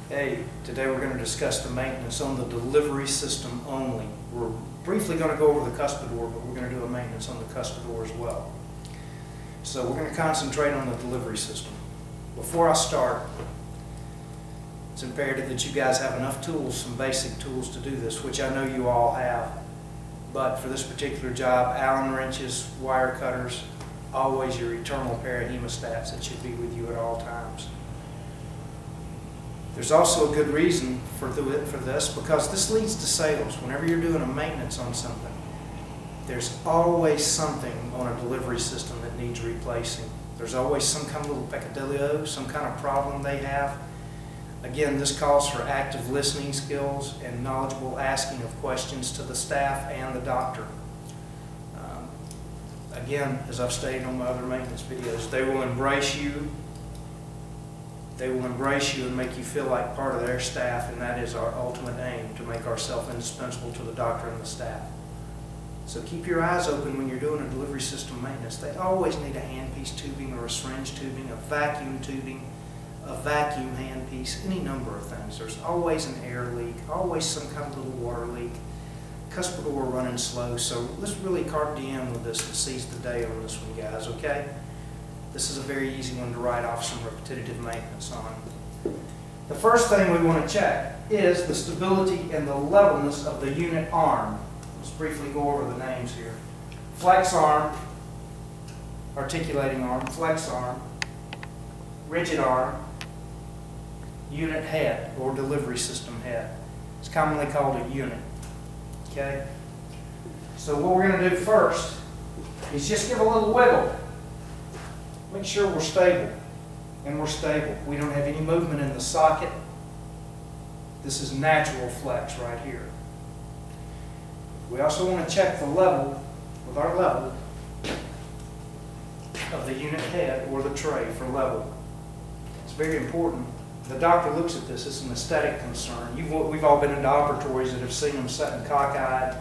Hey, today we're going to discuss the maintenance on the delivery system only. We're briefly going to go over the cuspidor, but we're going to do a maintenance on the cuspidor as well. So we're going to concentrate on the delivery system. Before I start, it's imperative that you guys have enough tools, some basic tools to do this, which I know you all have. But for this particular job, Allen wrenches, wire cutters, always your eternal pair of hemostats that should be with you at all times. There's also a good reason for this, because this leads to sales. Whenever you're doing a maintenance on something, there's always something on a delivery system that needs replacing. There's always some kind of little peccadillo, some kind of problem they have. Again, this calls for active listening skills and knowledgeable asking of questions to the staff and the doctor. Again, as I've stated on my other maintenance videos, they will embrace you. They will embrace you and make you feel like part of their staff, and that is our ultimate aim, to make ourselves indispensable to the doctor and the staff. So keep your eyes open when you're doing a delivery system maintenance. They always need a handpiece tubing or a syringe tubing, a vacuum tubing, a vacuum handpiece, any number of things. There's always an air leak, always some kind of little water leak. Cuspidor running slow, so let's really carpe diem with this and seize the day on this one, guys, okay? This is a very easy one to write off some repetitive maintenance on. The first thing we want to check is the stability and the levelness of the unit arm. Let's briefly go over the names here. Flex arm, articulating arm, flex arm, rigid arm, unit head or delivery system head. It's commonly called a unit. Okay? So what we're going to do first is just give a little wiggle. Make sure we're stable, and we're stable. We don't have any movement in the socket. This is natural flex right here. We also want to check the level with our level of the unit head or the tray for level. It's very important. The doctor looks at this. It's an aesthetic concern. We've all been into operatories that have seen them sitting cockeyed,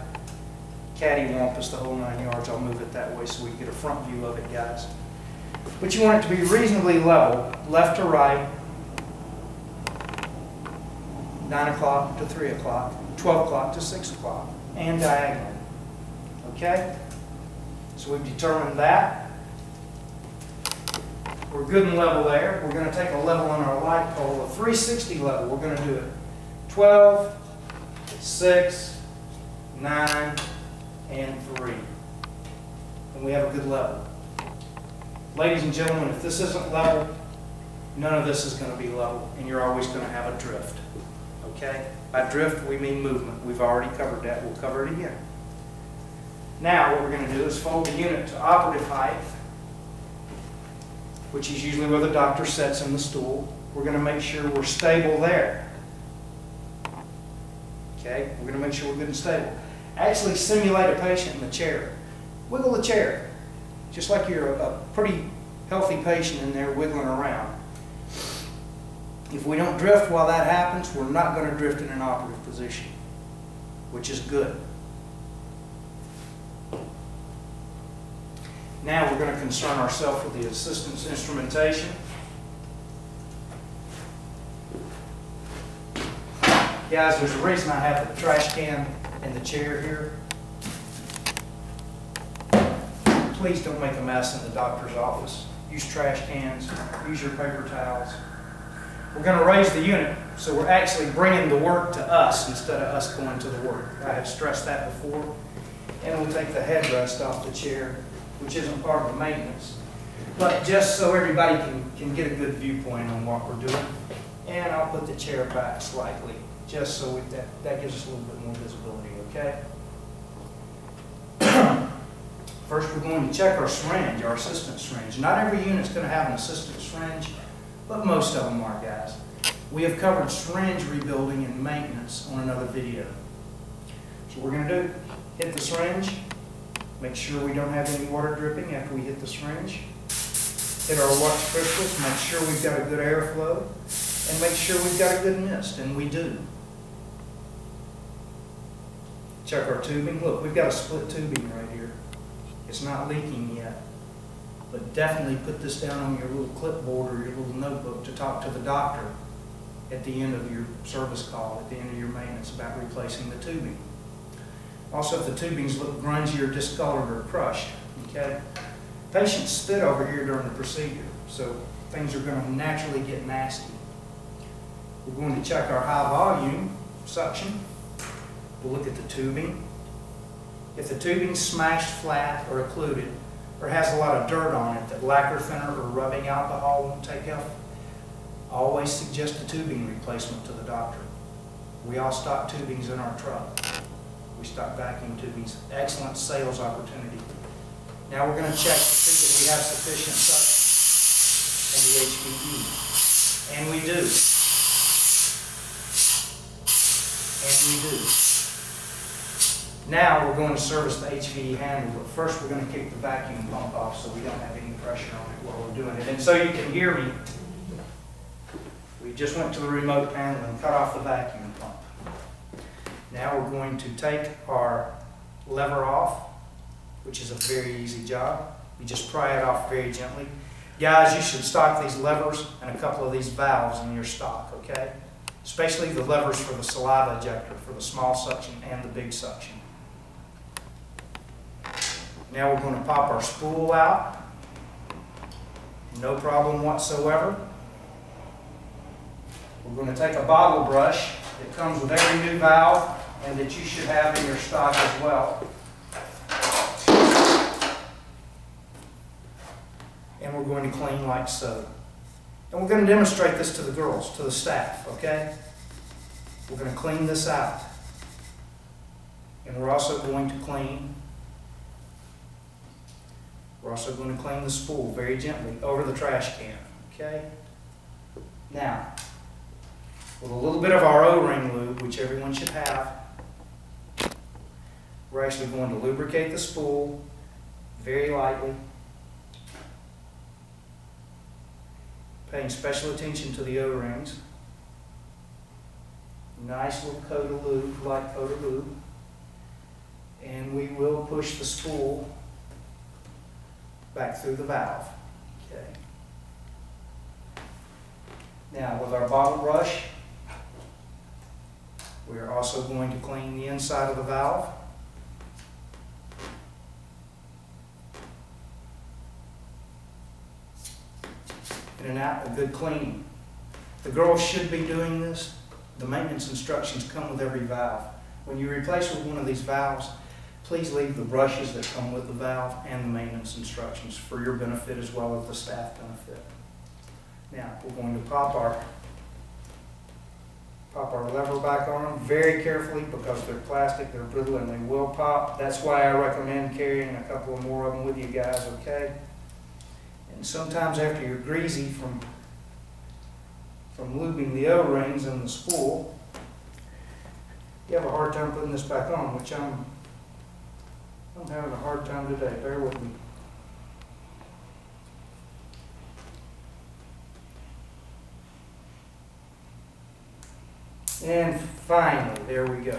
cattywampus, the whole 9 yards. I'll move it that way so we can get a front view of it, guys. But you want it to be reasonably level, left to right, 9 o'clock to 3 o'clock, 12 o'clock to 6 o'clock, and diagonal. Okay? So we've determined that. We're good and level there. We're going to take a level on our light pole, a 360 level. We're going to do it 12, 6, 9, and 3. And we have a good level. Ladies and gentlemen, if this isn't level, none of this is going to be level, and you're always going to have a drift. Okay? By drift, we mean movement. We've already covered that. We'll cover it again. Now, what we're going to do is fold the unit to operative height, which is usually where the doctor sets in the stool. We're going to make sure we're stable there. Okay? We're going to make sure we're good and stable. Actually simulate a patient in the chair. Wiggle the chair. Just like you're a pretty healthy patient in there wiggling around. If we don't drift while that happens, we're not going to drift in an operative position, which is good. Now we're going to concern ourselves with the assistance instrumentation. Guys, there's a reason I have the trash can in the chair here. Please don't make a mess in the doctor's office. Use trash cans, use your paper towels. We're going to raise the unit, so we're actually bringing the work to us instead of us going to the work. I have stressed that before. And we'll take the headrest off the chair, which isn't part of the maintenance. But just so everybody can get a good viewpoint on what we're doing. And I'll put the chair back slightly, just so that gives us a little bit more visibility, okay? First, we're going to check our syringe, our assistant syringe. Not every unit's going to have an assistant syringe, but most of them are, guys. We have covered syringe rebuilding and maintenance on another video. So what we're going to do, hit the syringe, make sure we don't have any water dripping after we hit the syringe. Hit our watch crystals, make sure we've got a good airflow, and make sure we've got a good mist, and we do. Check our tubing. Look, we've got a split tubing right here. It's not leaking yet, but definitely put this down on your little clipboard or your little notebook to talk to the doctor at the end of your service call, at the end of your maintenance, about replacing the tubing. Also, if the tubings look grungy or discolored or crushed, okay? Patients spit over here during the procedure, so things are going to naturally get nasty. We're going to check our high volume suction. We'll look at the tubing. If the tubing's smashed flat or occluded, or has a lot of dirt on it that lacquer thinner or rubbing alcohol won't take off, always suggest a tubing replacement to the doctor. We all stock tubings in our truck. We stock vacuum tubings. Excellent sales opportunity. Now we're going to check to see that we have sufficient suction in the HVE. And we do. And we do. Now we're going to service the HVE handle, but first we're going to kick the vacuum pump off so we don't have any pressure on it while we're doing it. And so you can hear me, we just went to the remote panel and cut off the vacuum pump. Now we're going to take our lever off, which is a very easy job. You just pry it off very gently. Guys, you should stock these levers and a couple of these valves in your stock, okay? Especially the levers for the saliva ejector, for the small suction and the big suction. Now we're going to pop our spool out. No problem whatsoever. We're going to take a bottle brush that comes with every new valve and that you should have in your stock as well. And we're going to clean like so. And we're going to demonstrate this to the girls, to the staff, okay? We're going to clean this out. And we're also going to clean the spool very gently over the trash can, okay? Now, with a little bit of our O-ring lube, which everyone should have, we're actually going to lubricate the spool very lightly, paying special attention to the O-rings. Nice little coat of lube, light coat of lube. And we will push the spool back through the valve. Okay. Now with our bottle brush, we are also going to clean the inside of the valve. In and out, a good cleaning. The girls should be doing this. The maintenance instructions come with every valve. When you replace with one of these valves, please leave the brushes that come with the valve and the maintenance instructions for your benefit as well as the staff benefit. Now, we're going to pop our lever back on them very carefully because they're plastic, they're brittle, and they will pop. That's why I recommend carrying a couple of more of them with you guys, okay? And sometimes after you're greasy from lubing the O-rings and the spool, you have a hard time putting this back on, which I'm having a hard time today. Bear with me. And finally, there we go.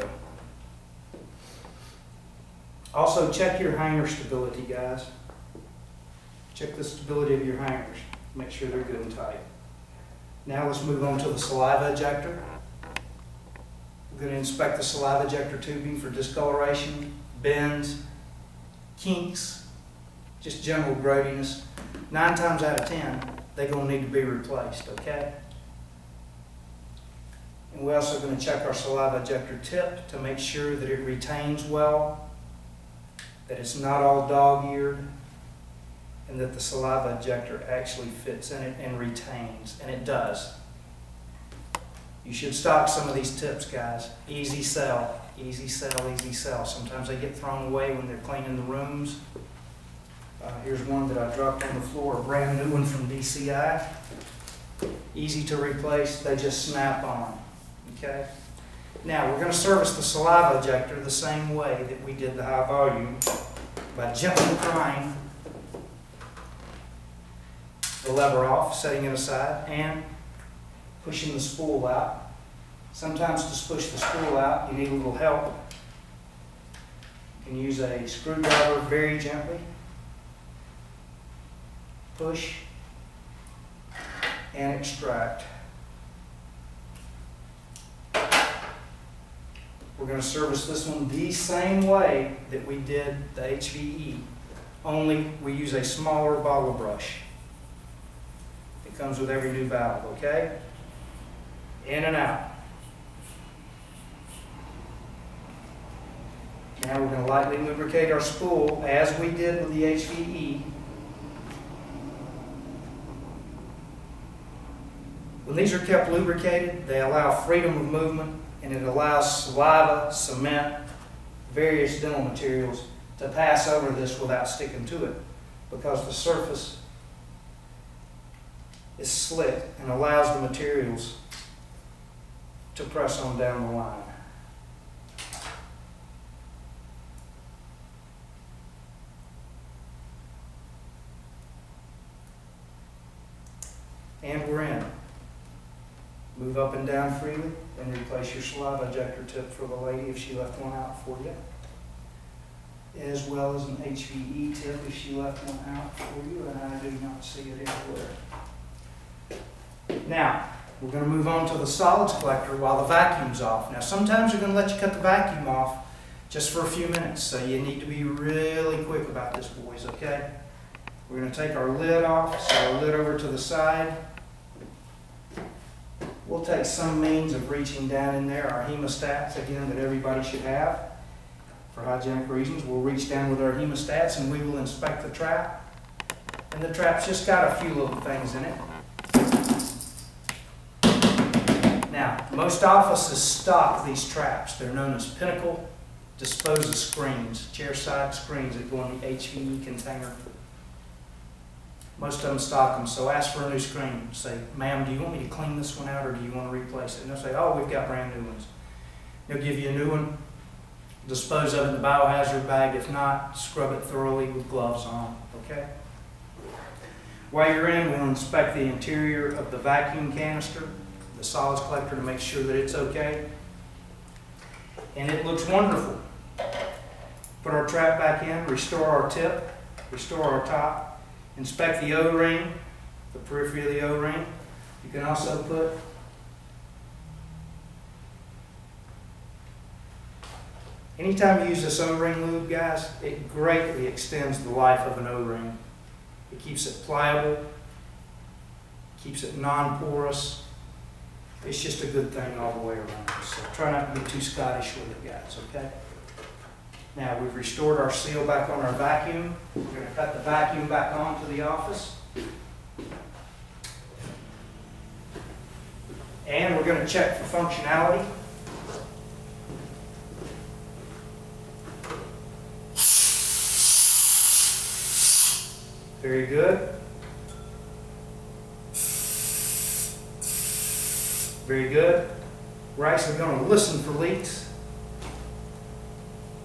Also, check your hanger stability, guys. Check the stability of your hangers. Make sure they're good and tight. Now let's move on to the saliva ejector. We're going to inspect the saliva ejector tubing for discoloration, bends, kinks, just general gradiness. 9 times out of 10, they're going to need to be replaced, okay? And we're also going to check our saliva ejector tip to make sure that it retains well, that it's not all dog-eared, and that the saliva ejector actually fits in it and retains, and it does. You should stock some of these tips, guys. Easy sell, easy sell, easy sell. Sometimes they get thrown away when they're cleaning the rooms. Here's one that I dropped on the floor, a brand new one from DCI. Easy to replace, they just snap on, okay? Now, we're going to service the saliva ejector the same way that we did the high volume, by gently prying the lever off, setting it aside, and pushing the spool out. Sometimes to push the spool out, you need a little help. You can use a screwdriver very gently. Push and extract. We're going to service this one the same way that we did the HVE, only we use a smaller bottle brush. It comes with every new valve, okay? In and out. Now we're going to lightly lubricate our spool as we did with the HVE. When these are kept lubricated, they allow freedom of movement, and it allows saliva, cement, various dental materials to pass over this without sticking to it, because the surface is slick and allows the materials to press on down the line. And we're in. Move up and down freely, and replace your saliva ejector tip for the lady if she left one out for you, as well as an HVE tip if she left one out for you, and I do not see it anywhere. Now, we're going to move on to the solids collector while the vacuum's off. Now, sometimes we're going to let you cut the vacuum off just for a few minutes, so you need to be really quick about this, boys, okay? We're going to take our lid off, so our lid over to the side. We'll take some means of reaching down in there, our hemostats, again, that everybody should have. For hygienic reasons, we'll reach down with our hemostats and we will inspect the trap. And the trap's just got a few little things in it. Now, most offices stock these traps. They're known as Pinnacle Disposal Screens, chair-side screens that go in the HVE container. Most of them stock them, so ask for a new screen. Say, ma'am, do you want me to clean this one out or do you want to replace it? And they'll say, oh, we've got brand new ones. They'll give you a new one, dispose of it in the biohazard bag. If not, scrub it thoroughly with gloves on, okay? While you're in, we'll inspect the interior of the vacuum canister, the solids collector, to make sure that it's okay. And it looks wonderful. Put our trap back in, restore our tip, restore our top. Inspect the O-ring, the periphery of the O-ring. You can also put anytime you use this O-ring lube, guys, it greatly extends the life of an O-ring. It keeps it pliable, keeps it non-porous. It's just a good thing all the way around. So try not to be too Scottish with it, guys, okay? Now, we've restored our seal back on our vacuum. We're going to cut the vacuum back on to the office. And we're going to check for functionality. Very good. Very good. We're actually going to listen for leaks.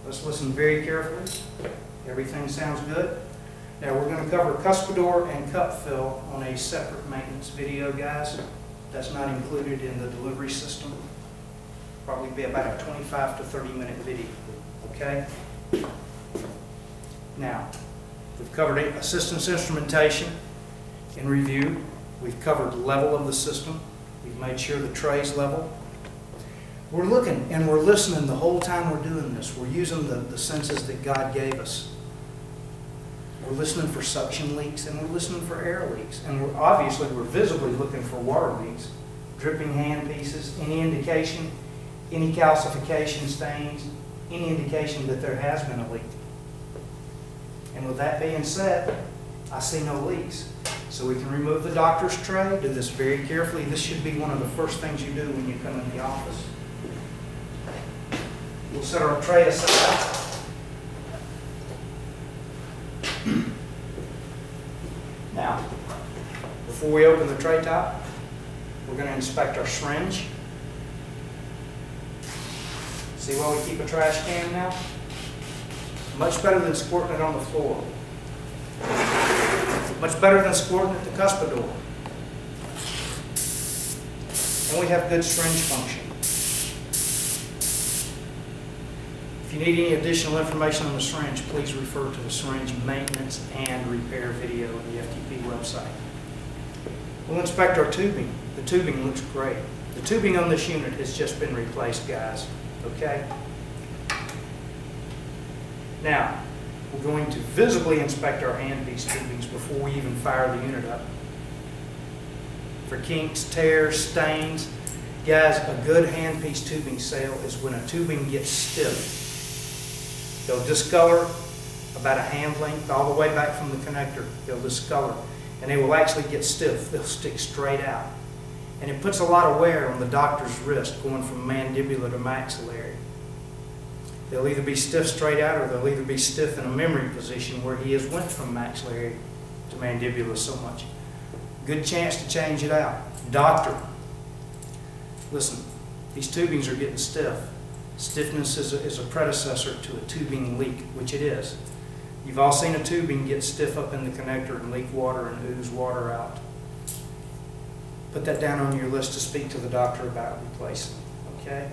Let's listen very carefully. Everything sounds good. Now we're going to cover cuspidor and cup fill on a separate maintenance video, guys. That's not included in the delivery system. Probably be about a 25 to 30 minute video, okay? Now, we've covered assistance instrumentation in review. We've covered level of the system. We've made sure the tray's level. We're looking and we're listening the whole time we're doing this. We're using the senses that God gave us. We're listening for suction leaks and we're listening for air leaks. And we're visibly looking for water leaks, dripping hand pieces, any indication, any calcification stains, any indication that there has been a leak. And with that being said, I see no leaks. So we can remove the doctor's tray. Do this very carefully. This should be one of the first things you do when you come in the office. We'll set our tray aside. Now, before we open the tray top, we're going to inspect our syringe. See why we keep a trash can now? Much better than squirting it on the floor. Much better than squirting at the cuspidor. And we have good syringe function. If you need any additional information on the syringe, please refer to the syringe maintenance and repair video on the FTP website. We'll inspect our tubing. The tubing looks great. The tubing on this unit has just been replaced, guys. Okay? Now, we're going to visibly inspect our handpiece tubings before we even fire the unit up. For kinks, tears, stains, guys, a good handpiece tubing sale is when a tubing gets stiff. They'll discolor about a hand length all the way back from the connector. They'll discolor, and they will actually get stiff. They'll stick straight out. And it puts a lot of wear on the doctor's wrist going from mandibular to maxillary. They'll either be stiff straight out, or they'll either be stiff in a memory position where he has went from maxillary to mandibular so much. Good chance to change it out. Doctor, listen, these tubings are getting stiff. Stiffness is a predecessor to a tubing leak, which it is. You've all seen a tubing get stiff up in the connector and leak water and ooze water out. Put that down on your list to speak to the doctor about replacing, okay?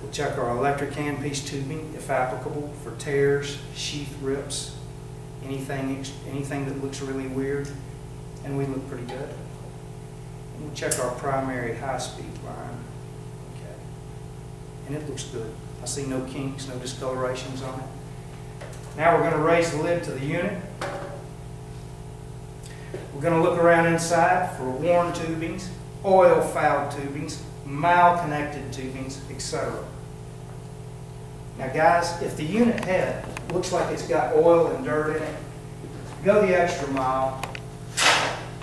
We'll check our electric handpiece tubing, if applicable, for tears, sheath rips, anything that looks really weird, and we look pretty good. And we'll check our primary high-speed line, okay? And it looks good. I see no kinks, no discolorations on it. Now we're going to raise the lid to the unit. We're going to look around inside for worn tubings, oil-fouled tubings, mal-connected tubings, etc. Now guys, if the unit head looks like it's got oil and dirt in it, go the extra mile.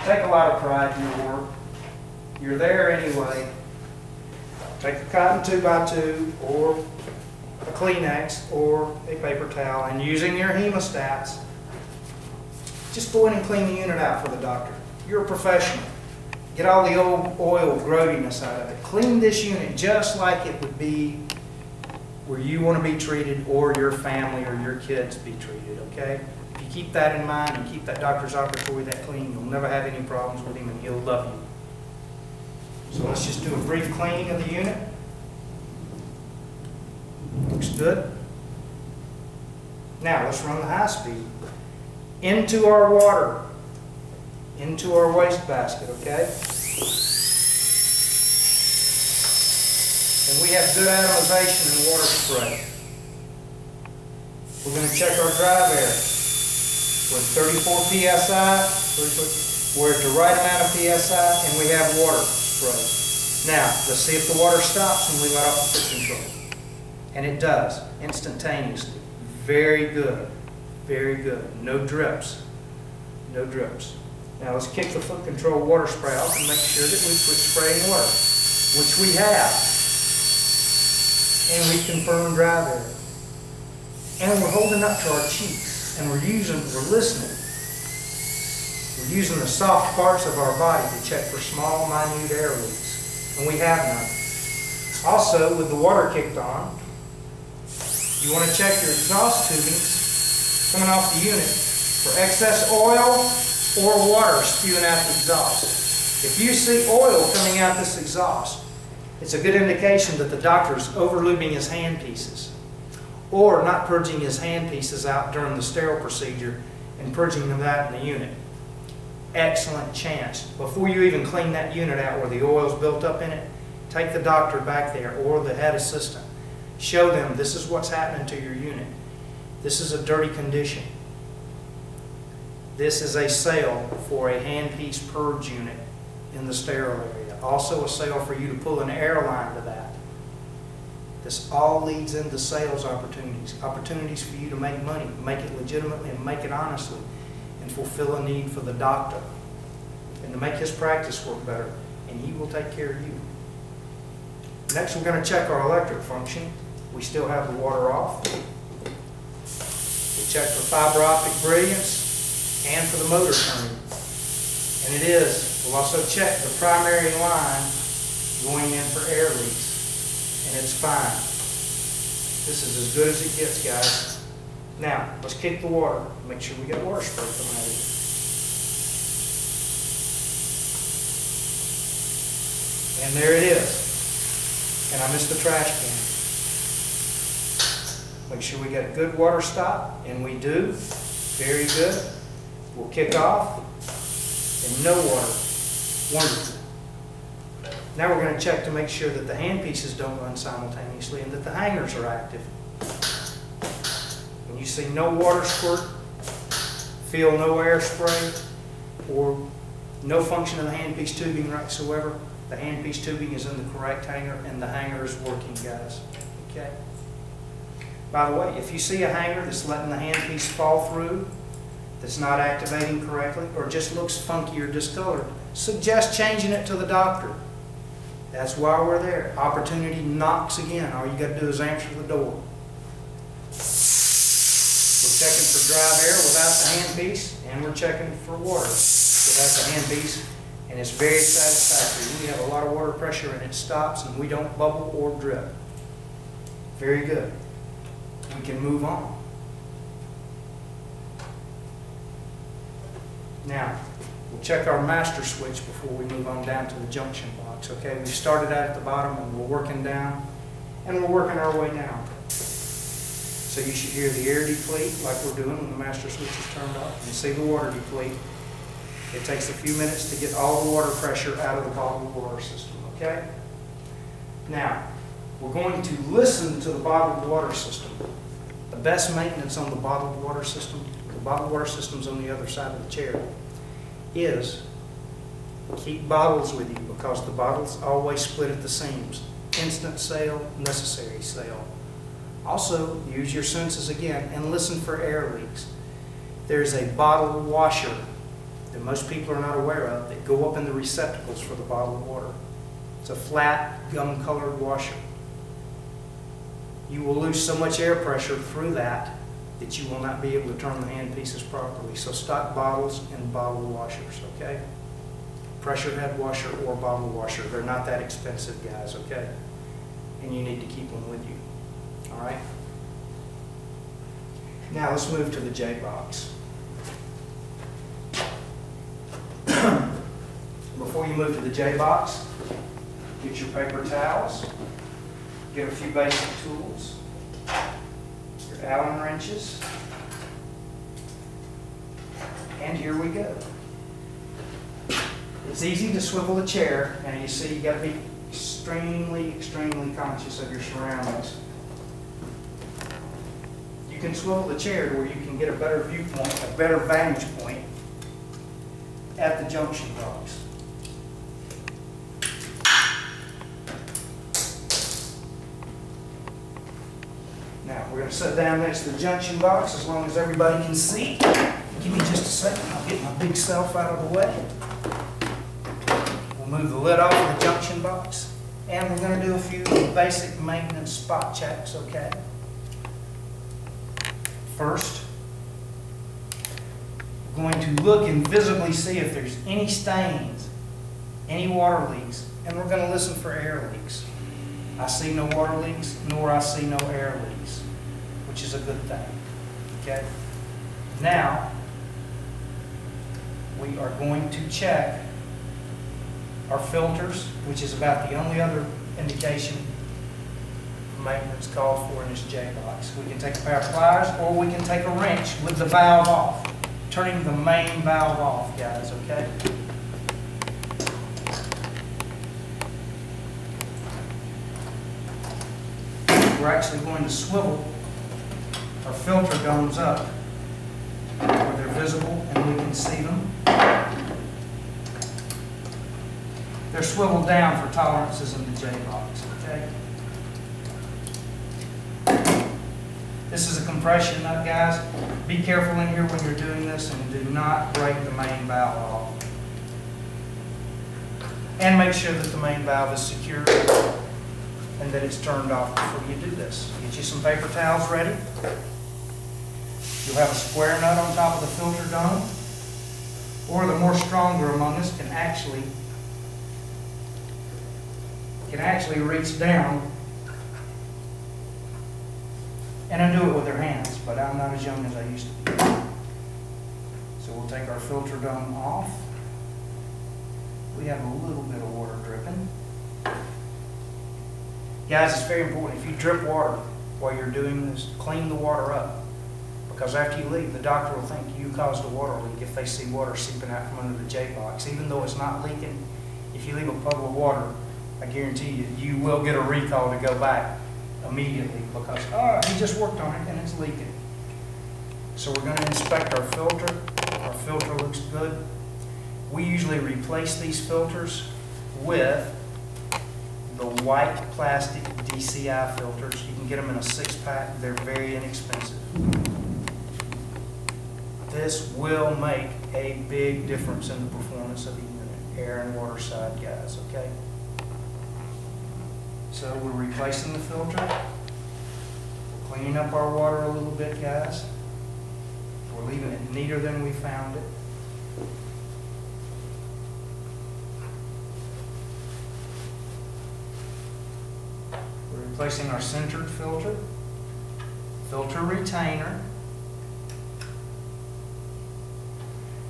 Take a lot of pride in your work. You're there anyway. Take a cotton 2x2 or a Kleenex or a paper towel, and using your hemostats, just go in and clean the unit out for the doctor. You're a professional. Get all the old oil growtiness out of it. Clean this unit just like it would be where you want to be treated, or your family or your kids be treated, okay? If you keep that in mind and keep that doctor's operatory that clean, you'll never have any problems with him, and he'll love you. So let's just do a brief cleaning of the unit. Looks good. Now let's run the high speed into our water, into our waste basket, okay? And we have good atomization in water spray. We're going to check our drive air. We're at 34 psi, we're at the right amount of psi, and we have water spray. Now, let's see if the water stops when we let off the foot control. And it does, instantaneously. Very good. Very good. No drips. No drips. Now let's kick the foot control water spray off and make sure that we quit spraying water, which we have. And we confirm drive air. And we're holding up to our cheeks, and we're listening. We're using the soft parts of our body to check for small, minute air leaks. And we have none. Also, with the water kicked on, you want to check your exhaust tubings coming off the unit for excess oil or water spewing out the exhaust. If you see oil coming out this exhaust, it's a good indication that the doctor is over-lubing his handpieces, or not purging his handpieces out during the sterile procedure and purging them out in the unit. Excellent chance. Before you even clean that unit out where the oil's built up in it, take the doctor back there or the head assistant. Show them this is what's happening to your unit. This is a dirty condition. This is a sale for a handpiece purge unit in the sterile area. Also a sale for you to pull an air line to that. This all leads into sales opportunities. Opportunities for you to make money, make it legitimately and make it honestly, and fulfill a need for the doctor. And to make his practice work better, and he will take care of you. Next, we're going to check our electric function. We still have the water off. We'll check for fiber optic brilliance and for the motor turning. And it is. We'll also check the primary line going in for air leaks. And it's fine. This is as good as it gets, guys. Now, let's kick the water. Make sure we got water spray coming out of it. And there it is. And I missed the trash can. Make sure we got a good water stop, and we do. Very good. We'll kick off, and no water. Wonderful. Now we're going to check to make sure that the hand pieces don't run simultaneously and that the hangers are active. you see no water squirt, feel no air spray, or no function of the handpiece tubing whatsoever, the handpiece tubing is in the correct hanger and the hanger is working, guys. Okay? By the way, if you see a hanger that's letting the handpiece fall through, that's not activating correctly, or just looks funky or discolored, suggest changing it to the doctor. That's why we're there. Opportunity knocks again. All you got to do is answer the door. We're checking for drive air without the handpiece, and we're checking for water without the handpiece, and it's very satisfactory. We have a lot of water pressure and it stops and we don't bubble or drip. Very good. We can move on. Now, we'll check our master switch before we move on down to the junction box. Okay, we started out at the bottom and we're working down, and we're working our way down. So you should hear the air deplete like we're doing when the master switch is turned off. You see the water deplete. It takes a few minutes to get all the water pressure out of the bottled water system. Okay? Now, we're going to listen to the bottled water system. The best maintenance on the bottled water system, the bottled water system's on the other side of the chair, is keep bottles with you, because the bottles always split at the seams. Instant sale, necessary sale. Also, use your senses again and listen for air leaks. There's a bottle washer that most people are not aware of that go up in the receptacles for the bottled water. It's a flat, gum-colored washer. You will lose so much air pressure through that that you will not be able to turn the handpieces properly. So stock bottles and bottle washers, okay? Pressure head washer or bottle washer. They're not that expensive, guys, okay? And you need to keep them with you, all right? Now let's move to the J-box. Before you move to the J-box, get your paper towels, get a few basic tools, your Allen wrenches, and here we go. It's easy to swivel the chair, and you see you got to be extremely conscious of your surroundings. You can swivel the chair to where you can get a better viewpoint, a better vantage point at the junction box. Now, we're going to sit down next to the junction box as long as everybody can see. Give me just a second. I'll get my big self out of the way. We'll move the lid off of the junction box. And we're going to do a few basic maintenance spot checks, okay? First, we're going to look and visibly see if there's any stains, any water leaks, and we're going to listen for air leaks. I see no water leaks, nor I see no air leaks, which is a good thing, okay? Now, we are going to check our filters, which is about the only other indication maintenance called for in this J-box. We can take a pair of pliers, or we can take a wrench with the valve off, turning the main valve off, guys, okay? We're actually going to swivel our filter domes up where they're visible and we can see them. They're swiveled down for tolerances in the J-box, okay? This is a compression nut, guys. Be careful in here when you're doing this and do not break the main valve off. And make sure that the main valve is secure and that it's turned off before you do this. Get you some paper towels ready. You'll have a square nut on top of the filter dome, or the more stronger among us can actually reach down and undo it with their hands, but I'm not as young as I used to be. So we'll take our filter dome off. We have a little bit of water dripping. Guys, it's very important. If you drip water while you're doing this, clean the water up. Because after you leave, the doctor will think you caused a water leak if they see water seeping out from under the J-box. Even though it's not leaking, if you leave a puddle of water, I guarantee you, you will get a recall to go back immediately because, oh, he just worked on it and it's leaking. So we're going to inspect our filter. Our filter looks good. We usually replace these filters with the white plastic DCI filters. You can get them in a 6-pack. They're very inexpensive. This will make a big difference in the performance of the unit, air and water side, guys, okay? So we're replacing the filter, cleaning up our water a little bit, guys. We're leaving it neater than we found it. We're replacing our centered filter, filter retainer.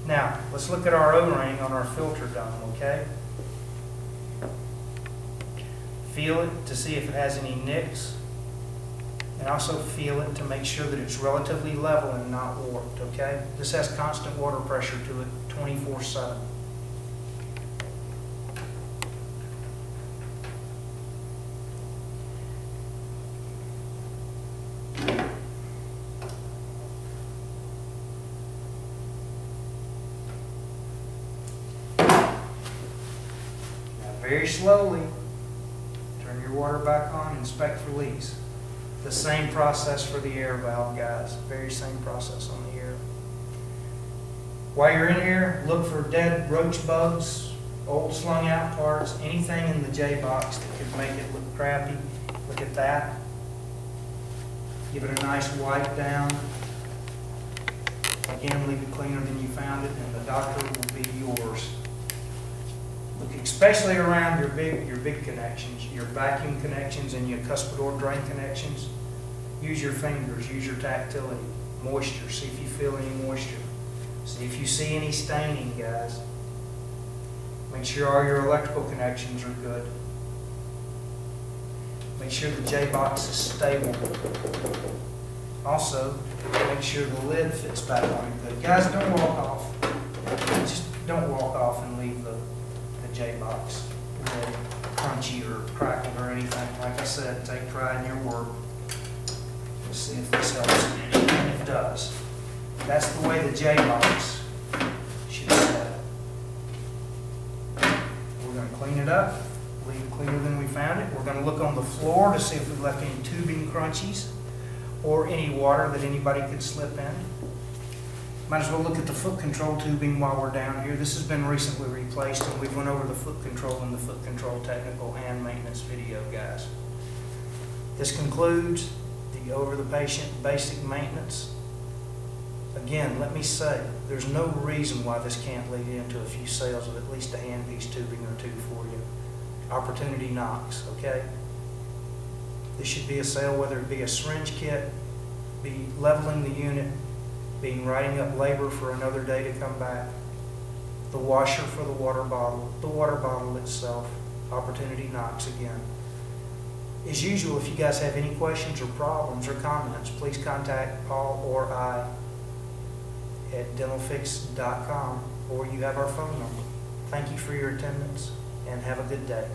Now, let's look at our O-ring on our filter dome, okay? Feel it to see if it has any nicks, and also feel it to make sure that it's relatively level and not warped, okay? This has constant water pressure to it 24/7. Very slowly, turn your water back on, inspect for leaks. The same process for the air valve, guys. Very same process on the air. While you're in here, look for dead roach bugs, old slung out parts, anything in the J-box that could make it look crappy. Look at that. Give it a nice wipe down. Again, leave it cleaner than you found it, and the doctor will be yours. Look especially around your big connections, your vacuum connections and your cuspidor drain connections. Use your fingers, use your tactility. Moisture, see if you feel any moisture. See if you see any staining, guys. Make sure all your electrical connections are good. Make sure the J-box is stable. Also, make sure the lid fits back on it good. Guys, don't walk off. Just don't walk off and leave the J-box lid crunchy or crackled or anything. Like I said, take pride in your work. Let's see if this helps. And it does. That's the way the J-box should set. We're going to clean it up, leave it cleaner than we found it. We're going to look on the floor to see if we've left any tubing crunchies or any water that anybody could slip in. Might as well look at the foot control tubing while we're down here. This has been recently replaced, and we've went over the foot control and the foot control technical and maintenance video, guys. This concludes the over the patient basic maintenance. Again, let me say, there's no reason why this can't lead into a few sales of at least a handpiece tubing or two for you. Opportunity knocks, okay? This should be a sale, whether it be a syringe kit, be leveling the unit, being writing up labor for another day to come back, the washer for the water bottle itself. Opportunity knocks again. As usual, if you guys have any questions or problems or comments, please contact Paul or I at dentalfix.com, or you have our phone number. Thank you for your attendance and have a good day.